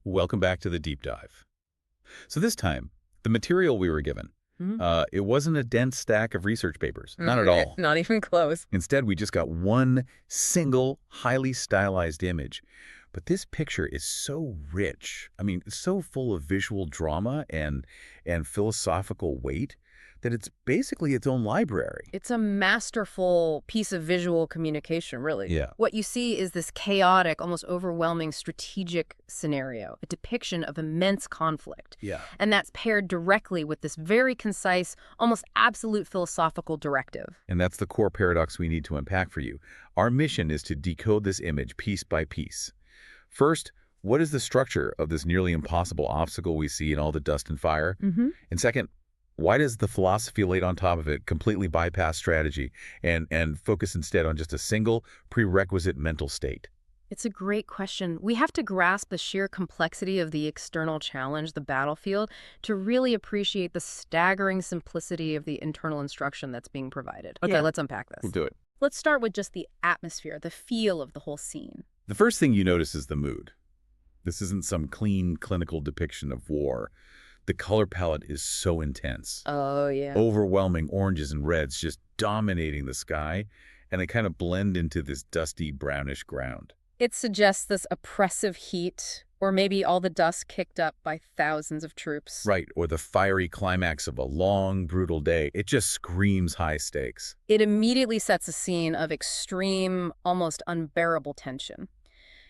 Welcome back to the deep dive. So this time, the material we were given, Mhm. it wasn't a dense stack of research papers. Not at all. Not even close. Instead, we just got one single, highly stylized image. But this picture is so rich. I mean, so full of visual drama and philosophical weight that it's basically its own library. It's a masterful piece of visual communication, really. Yeah. What you see is this chaotic, almost overwhelming strategic scenario, a depiction of immense conflict. Yeah. And that's paired directly with this very concise, almost absolute philosophical directive. And that's the core paradox we need to unpack for you. Our mission is to decode this image piece by piece. First, what is the structure of this nearly impossible obstacle we see in all the dust and fire? Mm-hmm. And second, why does the philosophy laid on top of it completely bypass strategy and focus instead on just a single prerequisite mental state? It's a great question. We have to grasp the sheer complexity of the external challenge, the battlefield, to really appreciate the staggering simplicity of the internal instruction that's being provided. Okay, Yeah. let's unpack this. We'll do it. Let's start with just the atmosphere, the feel of the whole scene. The first thing you notice is the mood. This isn't some clean clinical depiction of war. The color palette is so intense. Oh, yeah. Overwhelming oranges and reds just dominating the sky, and they kind of blend into this dusty brownish ground. It suggests this oppressive heat, or maybe all the dust kicked up by thousands of troops. Right, or the fiery climax of a long, brutal day. It just screams high stakes. It immediately sets a scene of extreme, almost unbearable tension.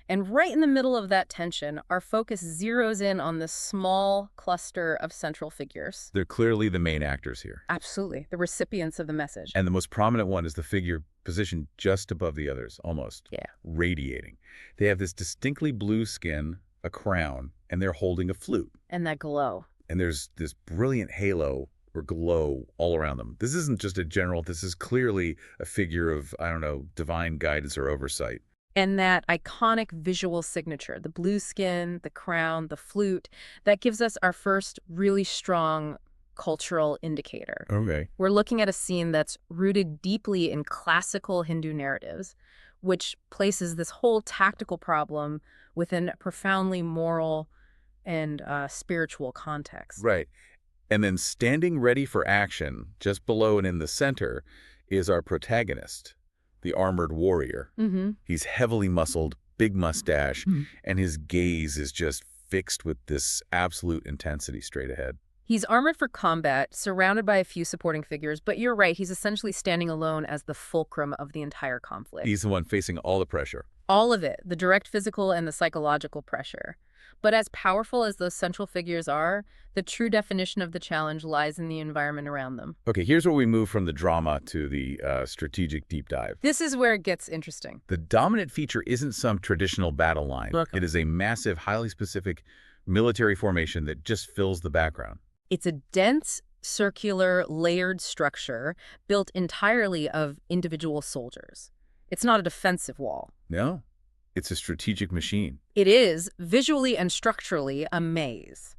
And right in the middle of that tension, our focus zeroes in on this small cluster of central figures. They're clearly the main actors here. Absolutely, the recipients of the message. And the most prominent one is the figure positioned just above the others, almost. Yeah. Radiating. They have this distinctly blue skin, a crown, and they're holding a flute. And that glow. And there's this brilliant halo or glow all around them. This isn't just a general, this is clearly a figure of, I don't know, divine guidance or oversight. And that iconic visual signature, the blue skin, the crown, the flute, that gives us our first really strong cultural indicator. Okay. We're looking at a scene that's rooted deeply in classical Hindu narratives, which places this whole tactical problem within a profoundly moral and spiritual context. Right. And then standing ready for action, just below and in the center, is our protagonist, the armored warrior. Mm-hmm. He's heavily muscled, big mustache, Mhm. and his gaze is just fixed with this absolute intensity straight ahead. He's armored for combat, surrounded by a few supporting figures, but you're right, he's essentially standing alone as the fulcrum of the entire conflict. He's the one facing all the pressure. All of it, the direct physical and the psychological pressure. But as powerful as those central figures are, the true definition of the challenge lies in the environment around them. Okay, here's where we move from the drama to the strategic deep dive. This is where it gets interesting. The dominant feature isn't some traditional battle line. Okay. It is a massive, highly specific military formation that just fills the background. It's a dense, circular, layered structure built entirely of individual soldiers. It's not a defensive wall. No, it's a strategic machine. It is, visually and structurally, a maze.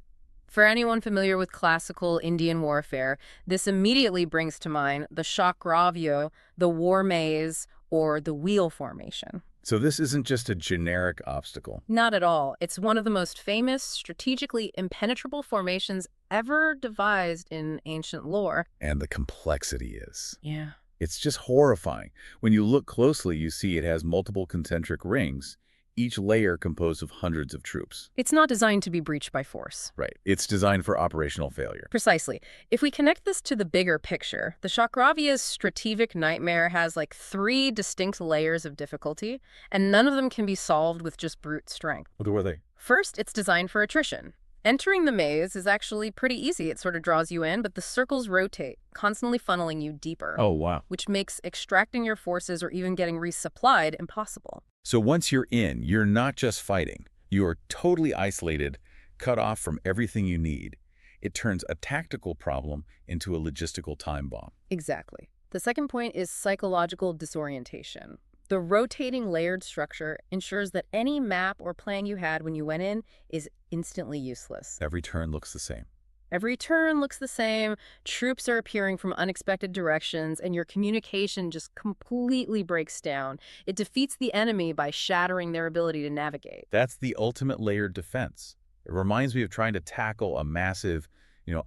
For anyone familiar with classical Indian warfare, this immediately brings to mind the Chakravyuh, the war maze, or the wheel formation. So this isn't just a generic obstacle. Not at all. It's one of the most famous, strategically impenetrable formations ever devised in ancient lore. And the complexity is. Yeah. It's just horrifying. When you look closely, you see it has multiple concentric rings, each layer composed of hundreds of troops. It's not designed to be breached by force. Right. It's designed for operational failure. Precisely. If we connect this to the bigger picture, the Chakravyuh's strategic nightmare has like 3 distinct layers of difficulty, and none of them can be solved with just brute strength. What were they? First, it's designed for attrition. Entering the maze is actually pretty easy. It sort of draws you in, but the circles rotate, constantly funneling you deeper. Oh, wow. Which makes extracting your forces or even getting resupplied impossible. So once you're in, you're not just fighting. You are totally isolated, cut off from everything you need. It turns a tactical problem into a logistical time bomb. Exactly. The second point is psychological disorientation. The rotating layered structure ensures that any map or plan you had when you went in is instantly useless. Every turn looks the same. Every turn looks the same, troops are appearing from unexpected directions, and your communication just completely breaks down. It defeats the enemy by shattering their ability to navigate. That's the ultimate layered defense. It reminds me of trying to tackle a massive,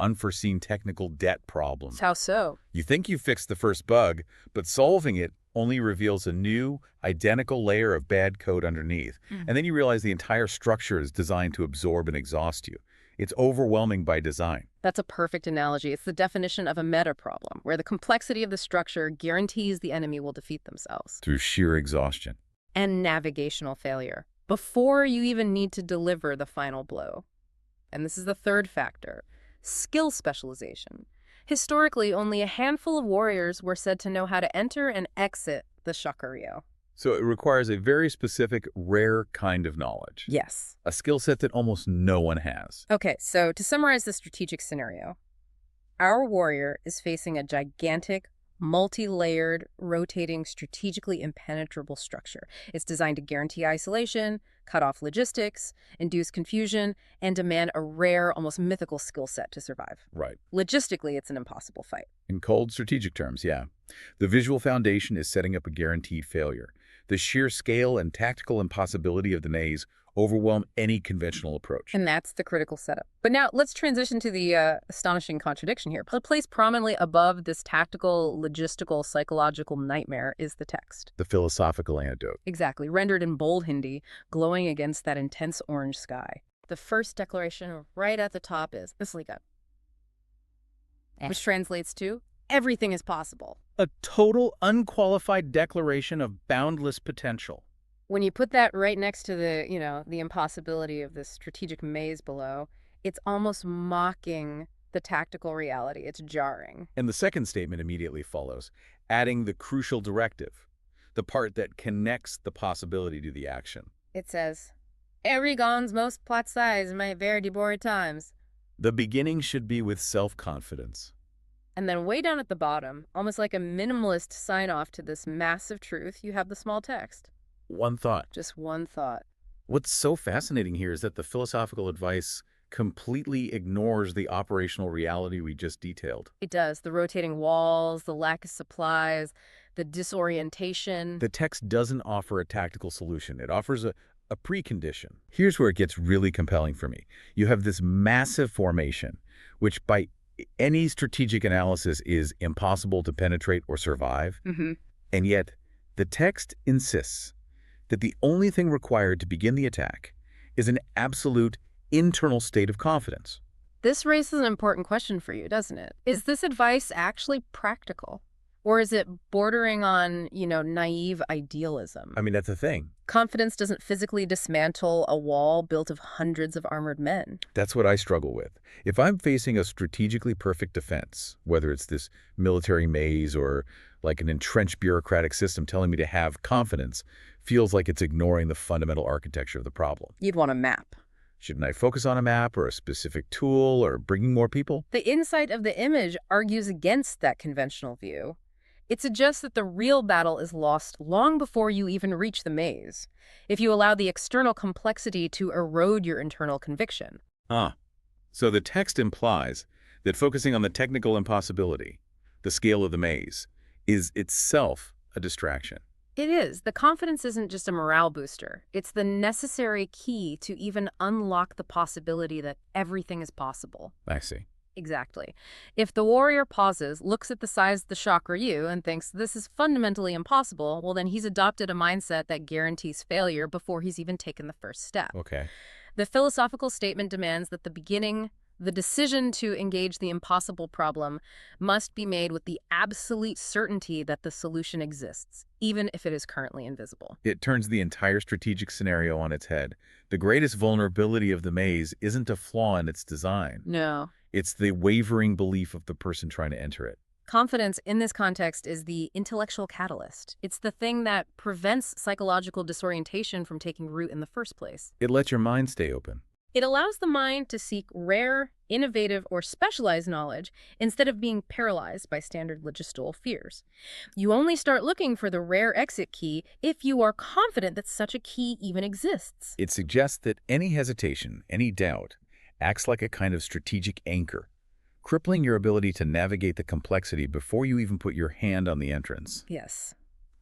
unforeseen technical debt problem. How so? You think you fixed the first bug, but solving it only reveals a new, identical layer of bad code underneath. And then you realize the entire structure is designed to absorb and exhaust you. It's overwhelming by design. That's a perfect analogy. It's the definition of a meta problem, where the complexity of the structure guarantees the enemy will defeat themselves. Through sheer exhaustion. And navigational failure, before you even need to deliver the final blow. And this is the third factor, skill specialization. Historically, only a handful of warriors were said to know how to enter and exit the Chakravyuh. So it requires a very specific, rare kind of knowledge. Yes. A skill set that almost no one has. Okay, so to summarize the strategic scenario, our warrior is facing a gigantic, multi-layered, rotating, strategically impenetrable structure. It's designed to guarantee isolation, cut off logistics, induce confusion, and demand a rare, almost mythical skill set to survive. Right. Logistically, it's an impossible fight. In cold strategic terms, yeah. The visual foundation is setting up a guaranteed failure. The sheer scale and tactical impossibility of the maze overwhelm any conventional approach. And that's the critical setup. But now let's transition to the astonishing contradiction here. Placed prominently above this tactical, logistical, psychological nightmare is the text. The philosophical antidote. Exactly, rendered in bold Hindi, glowing against that intense orange sky. The first declaration right at the top is Asligat, which translates to, everything is possible. A total, unqualified declaration of boundless potential. When you put that right next to the impossibility of this strategic maze below, it's almost mocking the tactical reality. It's jarring. And the second statement immediately follows, adding the crucial directive, the part that connects the possibility to the action. It says, Erigon's most plot size might vary deborah times. The beginning should be with self-confidence. And then way down at the bottom, almost like a minimalist sign-off to this massive truth, you have the small text. One thought. Just one thought. What's so fascinating here is that the philosophical advice completely ignores the operational reality we just detailed. It does. The rotating walls, the lack of supplies, the disorientation. The text doesn't offer a tactical solution. It offers a precondition. Here's where it gets really compelling for me. You have this massive formation, which by any strategic analysis is impossible to penetrate or survive. And yet, the text insists that the only thing required to begin the attack is an absolute internal state of confidence. This raises an important question for you, doesn't it? Is this advice actually practical? Or is it bordering on, naive idealism? I mean, that's the thing. Confidence doesn't physically dismantle a wall built of hundreds of armored men. That's what I struggle with. If I'm facing a strategically perfect defense, whether it's this military maze or like an entrenched bureaucratic system telling me to have confidence, feels like it's ignoring the fundamental architecture of the problem. You'd want a map. Shouldn't I focus on a map or a specific tool or bringing more people? The insight of the image argues against that conventional view. It suggests that the real battle is lost long before you even reach the maze, if you allow the external complexity to erode your internal conviction. So the text implies that focusing on the technical impossibility, the scale of the maze, is itself a distraction. It is. The confidence isn't just a morale booster. It's the necessary key to even unlock the possibility that everything is possible. I see. Exactly. If the warrior pauses, looks at the size of the Chakravyuh, and thinks this is fundamentally impossible, well, then he's adopted a mindset that guarantees failure before he's even taken the first step. Okay. The philosophical statement demands that the decision to engage the impossible problem must be made with the absolute certainty that the solution exists, even if it is currently invisible. It turns the entire strategic scenario on its head. The greatest vulnerability of the maze isn't a flaw in its design. No. It's the wavering belief of the person trying to enter it. Confidence in this context is the intellectual catalyst. It's the thing that prevents psychological disorientation from taking root in the first place. It lets your mind stay open. It allows the mind to seek rare, innovative, or specialized knowledge instead of being paralyzed by standard logistical fears. You only start looking for the rare exit key if you are confident that such a key even exists. It suggests that any hesitation, any doubt, acts like a kind of strategic anchor, crippling your ability to navigate the complexity before you even put your hand on the entrance. Yes.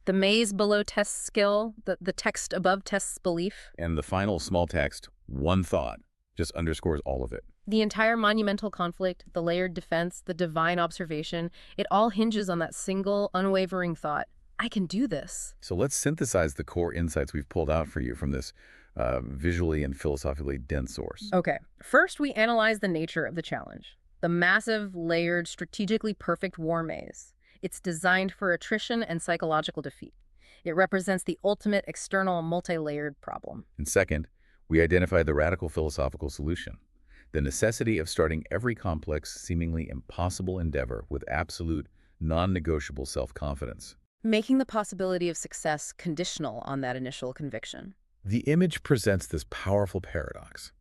The maze below tests skill, the text above tests belief. And the final small text, one thought. Just underscores all of it. The entire monumental conflict, the layered defense, the divine observation, it all hinges on that single, unwavering thought. I can do this. So let's synthesize the core insights we've pulled out for you from this visually and philosophically dense source. Okay, first we analyze the nature of the challenge. The massive, layered, strategically perfect war maze. It's designed for attrition and psychological defeat. It represents the ultimate external, multi-layered problem. And second, we identify the radical philosophical solution, the necessity of starting every complex, seemingly impossible endeavor with absolute, non-negotiable self-confidence. Making the possibility of success conditional on that initial conviction. The image presents this powerful paradox.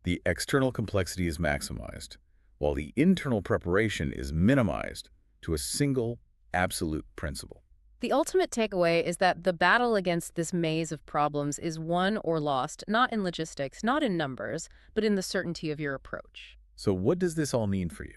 The external complexity is maximized, while the internal preparation is minimized to a single, absolute principle. The ultimate takeaway is that the battle against this maze of problems is won or lost, not in logistics, not in numbers, but in the certainty of your approach. So what does this all mean for you?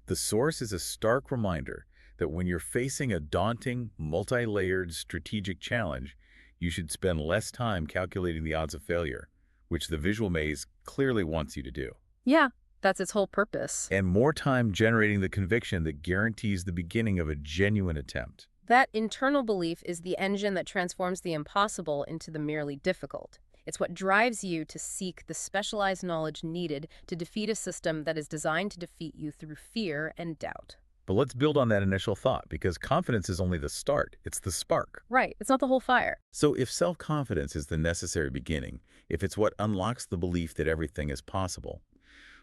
The source is a stark reminder that when you're facing a daunting, multi-layered strategic challenge, you should spend less time calculating the odds of failure, which the visual maze clearly wants you to do, Yeah, that's its whole purpose. and more time generating the conviction that guarantees the beginning of a genuine attempt. That internal belief is the engine that transforms the impossible into the merely difficult. It's what drives you to seek the specialized knowledge needed to defeat a system that is designed to defeat you through fear and doubt. But let's build on that initial thought, because confidence is only the start. It's the spark. Right, it's not the whole fire. So if self-confidence is the necessary beginning, if it's what unlocks the belief that everything is possible,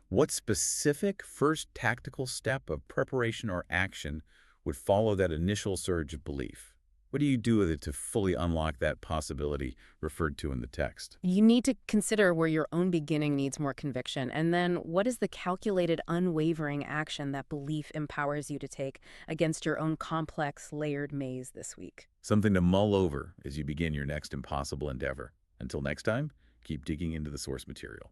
what specific first tactical step of preparation or action would follow that initial surge of belief? What do you do with it to fully unlock that possibility referred to in the text? You need to consider where your own beginning needs more conviction, and then what is the calculated, unwavering action that belief empowers you to take against your own complex, layered maze this week. Something to mull over as you begin your next impossible endeavor. Until next time, keep digging into the source material.